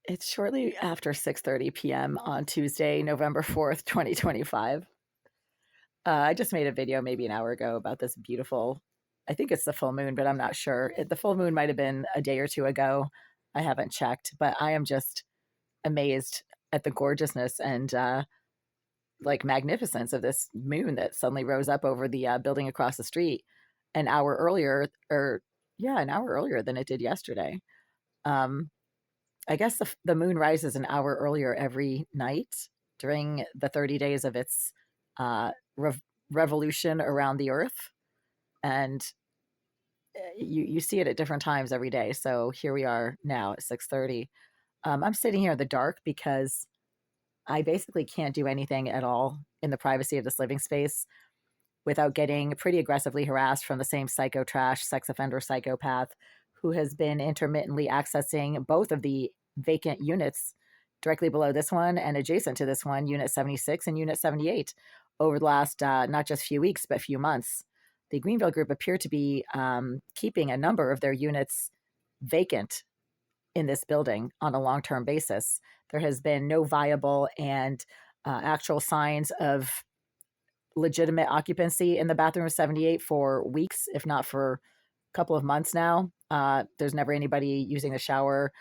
It's shortly after 6:30 p.m. on Tuesday, November 4th, 2025. I just made a video maybe an hour ago about this beautiful, I think it's the full moon, but I'm not sure. The full moon might have been a day or two ago. I haven't checked, but I am just amazed at the gorgeousness and like magnificence of this moon that suddenly rose up over the building across the street an hour earlier, or yeah, an hour earlier than it did yesterday. Um, I guess the moon rises an hour earlier every night during the 30 days of its uh, rev- revolution around the Earth, and you see it at different times every day. So here we are now at 6:30. I'm sitting here in the dark because I basically can't do anything at all in the privacy of this living space without getting pretty aggressively harassed from the same psycho trash, sex offender psychopath who has been intermittently accessing both of the vacant units directly below this one and adjacent to this one, Unit 76 and Unit 78, over the last not just few weeks, but few months. The Greenville Group appear to be keeping a number of their units vacant in this building on a long term basis. There has been no viable and actual signs of legitimate occupancy in the bathroom of 78 for weeks, if not for a couple of months now. There's never anybody using the shower.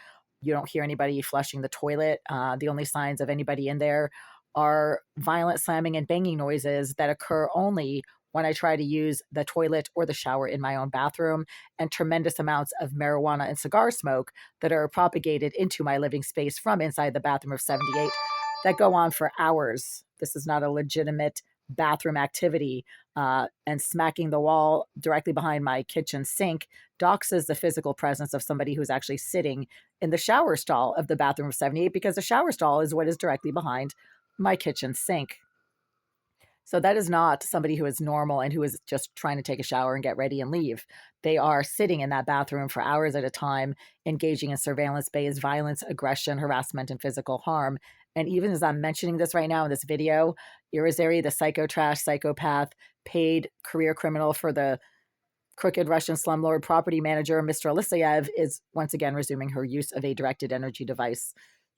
You don't hear anybody flushing the toilet. The only signs of anybody in there are violent slamming and banging noises that occur only when I try to use the toilet or the shower in my own bathroom, and tremendous amounts of marijuana and cigar smoke that are propagated into my living space from inside the bathroom of 78 that go on for hours. This is not a legitimate bathroom activity. And smacking the wall directly behind my kitchen sink doxes the physical presence of somebody who's actually sitting in the shower stall of the bathroom of 78, because the shower stall is what is directly behind my kitchen sink. So that is not somebody who is normal and who is just trying to take a shower and get ready and leave. They are sitting in that bathroom for hours at a time, engaging in surveillance based violence, aggression, harassment, and physical harm. And even as I'm mentioning this right now in this video, Irizarry, the psycho trash psychopath, paid career criminal for the crooked Russian slumlord property manager, Mr. Alisayev, is once again resuming her use of a directed energy device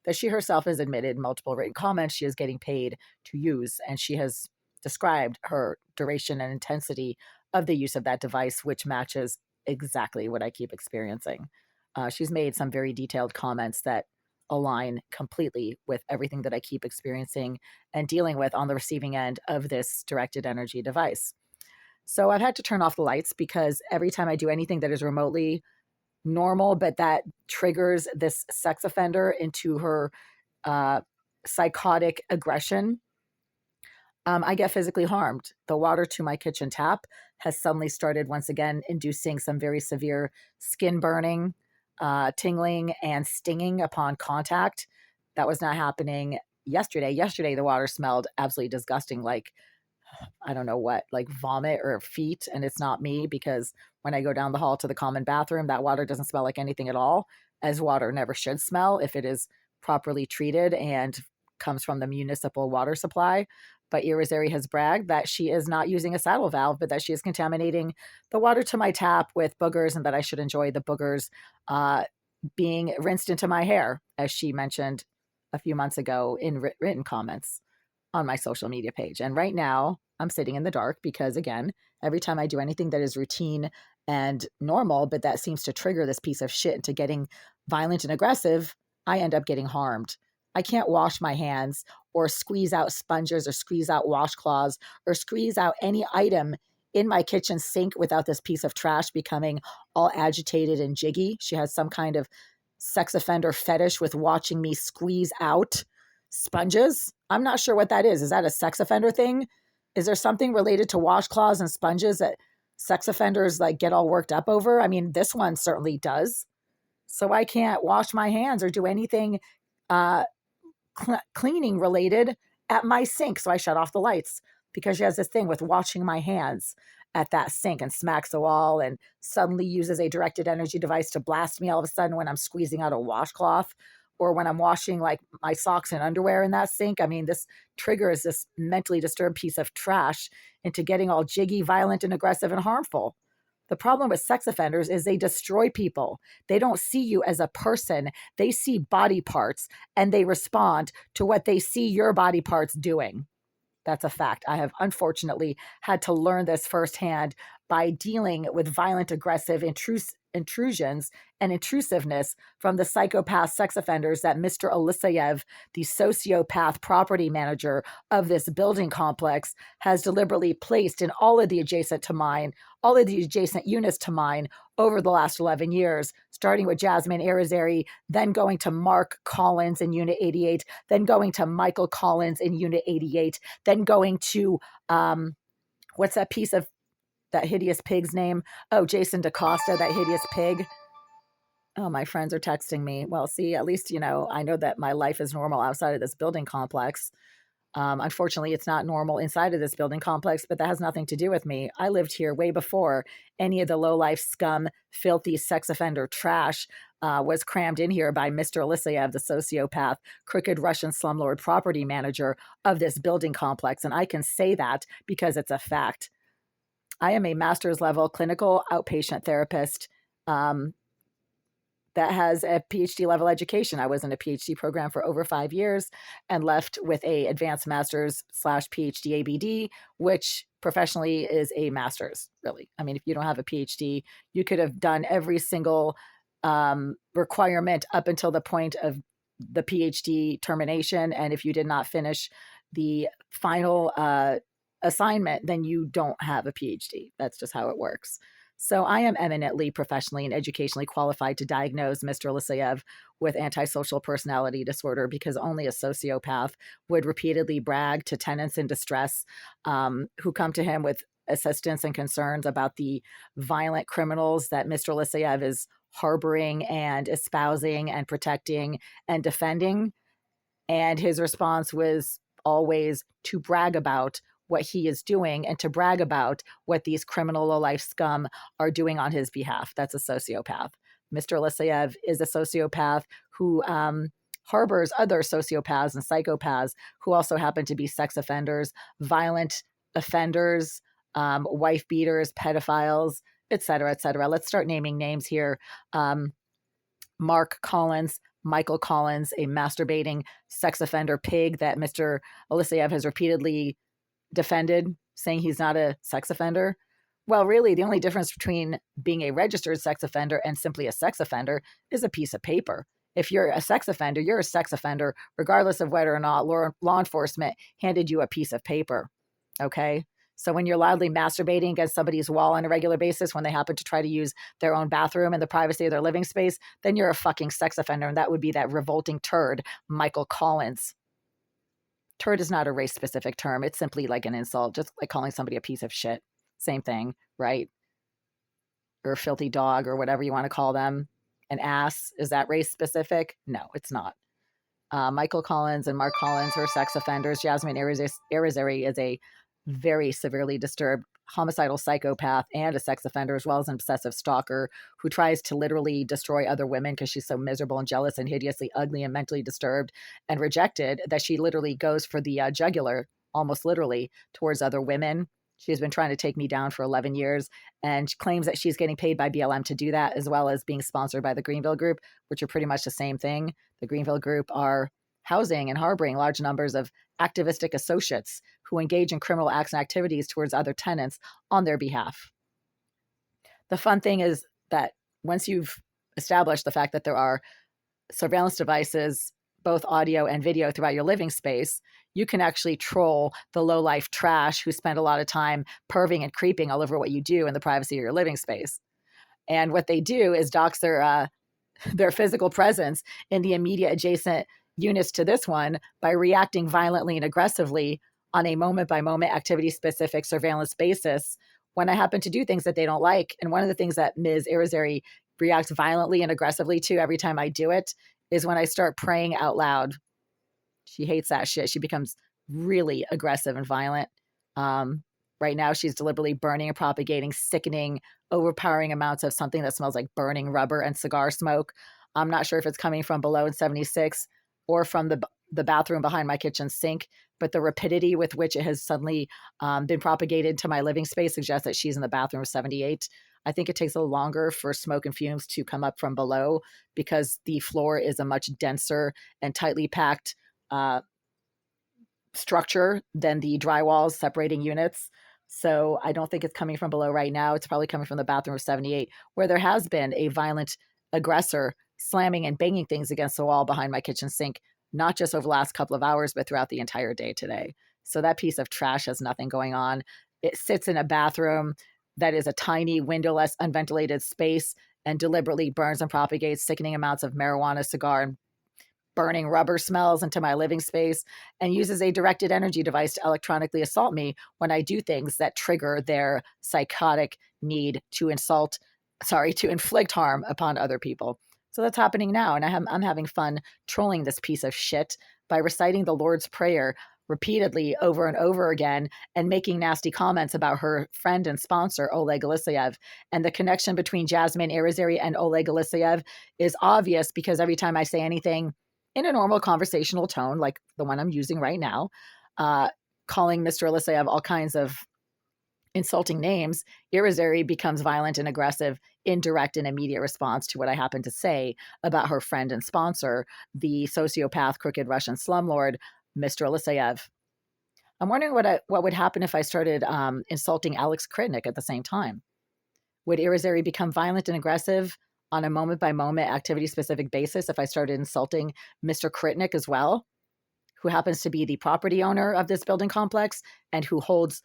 that she herself has admitted in multiple written comments she is getting paid to use. And she has described her duration and intensity of the use of that device, which matches exactly what I keep experiencing. She's made some very detailed comments that align completely with everything that I keep experiencing and dealing with on the receiving end of this directed energy device. So I've had to turn off the lights because every time I do anything that is remotely normal, but that triggers this sex offender into her uh, psychotic aggression, I get physically harmed. The water to my kitchen tap has suddenly started once again inducing some very severe skin burning, tingling, and stinging upon contact. That was not happening yesterday. Yesterday, the water smelled absolutely disgusting, like I don't know what, like vomit or feet. And it's not me, because when I go down the hall to the common bathroom, that water doesn't smell like anything at all, as water never should smell if it is properly treated and comes from the municipal water supply. But Irizarry has bragged that she is not using a saddle valve, but that she is contaminating the water to my tap with boogers, and that I should enjoy the boogers being rinsed into my hair, as she mentioned a few months ago in written comments on my social media page. And right now, I'm sitting in the dark because, again, every time I do anything that is routine and normal, but that seems to trigger this piece of shit into getting violent and aggressive, I end up getting harmed. I can't wash my hands or squeeze out sponges or squeeze out washcloths or squeeze out any item in my kitchen sink without this piece of trash becoming all agitated and jiggy. She has some kind of sex offender fetish with watching me squeeze out sponges. I'm not sure what that is. Is that a sex offender thing? Is there something related to washcloths and sponges that sex offenders like get all worked up over? I mean, this one certainly does. So I can't wash my hands or do anything uh, cleaning related at my sink. So I shut off the lights because she has this thing with washing my hands at that sink and smacks the wall and suddenly uses a directed energy device to blast me all of a sudden when I'm squeezing out a washcloth or when I'm washing like my socks and underwear in that sink. I mean, this triggers this mentally disturbed piece of trash into getting all jiggy, violent, and aggressive and harmful. The problem with sex offenders is they destroy people. They don't see you as a person. They see body parts and they respond to what they see your body parts doing. That's a fact. I have unfortunately had to learn this firsthand by dealing with violent, aggressive intrusions and intrusiveness from the psychopath sex offenders that Mr. Elisayev, the sociopath property manager of this building complex, has deliberately placed in all of the adjacent units to mine over the last 11 years, starting with Jasmine Irizarry, then going to Mark Collins in Unit 88, then going to Michael Collins in Unit 88, then going to, what's that piece of that hideous pig's name? Oh, Jason DaCosta, that hideous pig. Oh, my friends are texting me. Well, see, at least, I know that my life is normal outside of this building complex. Unfortunately, it's not normal inside of this building complex, but that has nothing to do with me. I lived here way before any of the low-life scum, filthy sex offender trash was crammed in here by Mr. Elisayev, the sociopath, crooked Russian slumlord property manager of this building complex. And I can say that because it's a fact. I am a master's level clinical outpatient therapist that has a PhD level education. I was in a PhD program for over 5 years and left with a advanced master's / PhD ABD, which professionally is a master's, really. I mean, if you don't have a PhD, you could have done every single requirement up until the point of the PhD termination. And if you did not finish the final assignment, then you don't have a PhD. That's just how it works. So I am eminently professionally and educationally qualified to diagnose Mr. Elisayev with antisocial personality disorder, because only a sociopath would repeatedly brag to tenants in distress who come to him with assistance and concerns about the violent criminals that Mr. Elisayev is harboring and espousing and protecting and defending. And his response was always to brag about what he is doing and to brag about what these criminal low-life scum are doing on his behalf. That's a sociopath. Mr. Elisayev is a sociopath who harbors other sociopaths and psychopaths who also happen to be sex offenders, violent offenders, wife beaters, pedophiles, et cetera, et cetera. Let's start naming names here. Mark Collins, Michael Collins, a masturbating sex offender pig that Mr. Elisayev has repeatedly defended, saying he's not a sex offender. Well, really, the only difference between being a registered sex offender and simply a sex offender is a piece of paper. If you're a sex offender, you're a sex offender, regardless of whether or not law enforcement handed you a piece of paper. Okay? So when you're loudly masturbating against somebody's wall on a regular basis when they happen to try to use their own bathroom in the privacy of their living space, then you're a fucking sex offender. And that would be that revolting turd, Michael Collins. Turd is not a race-specific term. It's simply like an insult, just like calling somebody a piece of shit. Same thing, right? Or a filthy dog or whatever you want to call them. An ass, is that race-specific? No, it's not. Michael Collins and Mark Collins are sex offenders. Jasmine Irizarry is a very severely disturbed homicidal psychopath and a sex offender, as well as an obsessive stalker who tries to literally destroy other women because she's so miserable and jealous and hideously ugly and mentally disturbed and rejected that she literally goes for the jugular, almost literally, towards other women. She's been trying to take me down for 11 years and claims that she's getting paid by BLM to do that, as well as being sponsored by the Greenville Group, which are pretty much the same thing. The Greenville Group are housing and harboring large numbers of activistic associates who engage in criminal acts and activities towards other tenants on their behalf. The fun thing is that once you've established the fact that there are surveillance devices, both audio and video, throughout your living space, you can actually troll the low-life trash who spend a lot of time perving and creeping all over what you do in the privacy of your living space. And what they do is dox their physical presence in the immediate adjacent units to this one by reacting violently and aggressively on a moment-by-moment activity-specific surveillance basis when I happen to do things that they don't like. And one of the things that Ms. Irizarry reacts violently and aggressively to every time I do it is when I start praying out loud. She hates that shit. She becomes really aggressive and violent. Right now, she's deliberately burning and propagating sickening, overpowering amounts of something that smells like burning rubber and cigar smoke. I'm not sure if it's coming from below in 76 or from the bathroom behind my kitchen sink, but the rapidity with which it has suddenly been propagated to my living space suggests that she's in the bathroom of 78. I think it takes a little longer for smoke and fumes to come up from below because the floor is a much denser and tightly packed structure than the drywalls separating units. So I don't think it's coming from below right now. It's probably coming from the bathroom of 78, where there has been a violent aggressor slamming and banging things against the wall behind my kitchen sink, not just over the last couple of hours, but throughout the entire day today. So that piece of trash has nothing going on. It sits in a bathroom that is a tiny, windowless, unventilated space and deliberately burns and propagates sickening amounts of marijuana, cigar, and burning rubber smells into my living space, and uses a directed energy device to electronically assault me when I do things that trigger their psychotic need to inflict harm upon other people. So that's happening now. And I'm having fun trolling this piece of shit by reciting the Lord's Prayer repeatedly over and over again and making nasty comments about her friend and sponsor, Oleg Alisyev. And the connection between Jasmine Irizarry and Oleg Alisyev is obvious because every time I say anything in a normal conversational tone, like the one I'm using right now, calling Mr. Alisyev all kinds of insulting names, Irizarry becomes violent and aggressive in direct and immediate response to what I happen to say about her friend and sponsor, the sociopath, crooked Russian slumlord, Mr. Alisyev. I'm wondering what would happen if I started insulting Alex Kritnik at the same time. Would Irizarry become violent and aggressive on a moment-by-moment, activity-specific basis if I started insulting Mr. Kritnik as well, who happens to be the property owner of this building complex and who holds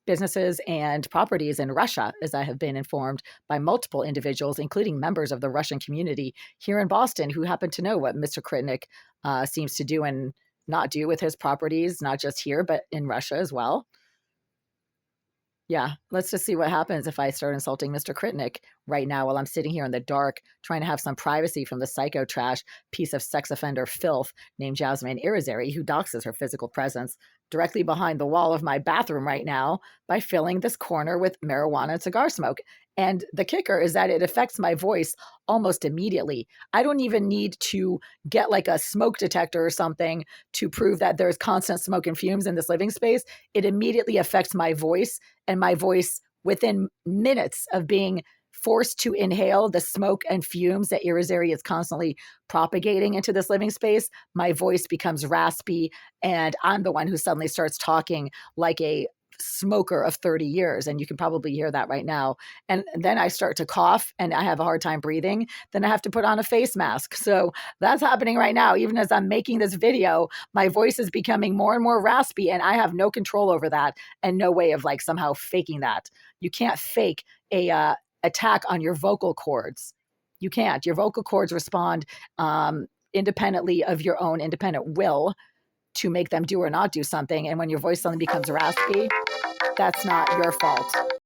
businesses and properties in Russia, as I have been informed by multiple individuals, including members of the Russian community here in Boston, who happen to know what Mr. Kritnik seems to do and not do with his properties, not just here, but in Russia as well. Yeah, let's just see what happens if I start insulting Mr. Kritnik right now while I'm sitting here in the dark trying to have some privacy from the psycho trash piece of sex offender filth named Jasmine Irizarry, who doxes her physical presence directly behind the wall of my bathroom right now by filling this corner with marijuana and cigar smoke. And the kicker is that it affects my voice almost immediately. I don't even need to get like a smoke detector or something to prove that there's constant smoke and fumes in this living space. It immediately affects my voice, and my voice within minutes of being forced to inhale the smoke and fumes that Irizarry is constantly propagating into this living space, my voice becomes raspy, and I'm the one who suddenly starts talking like a smoker of 30 years. And you can probably hear that right now. And then I start to cough and I have a hard time breathing. Then I have to put on a face mask. So that's happening right now. Even as I'm making this video, my voice is becoming more and more raspy, and I have no control over that and no way of like somehow faking that. You can't fake a attack on your vocal cords. You can't. Your vocal cords respond independently of your own independent will to make them do or not do something. And when your voice suddenly becomes raspy, that's not your fault.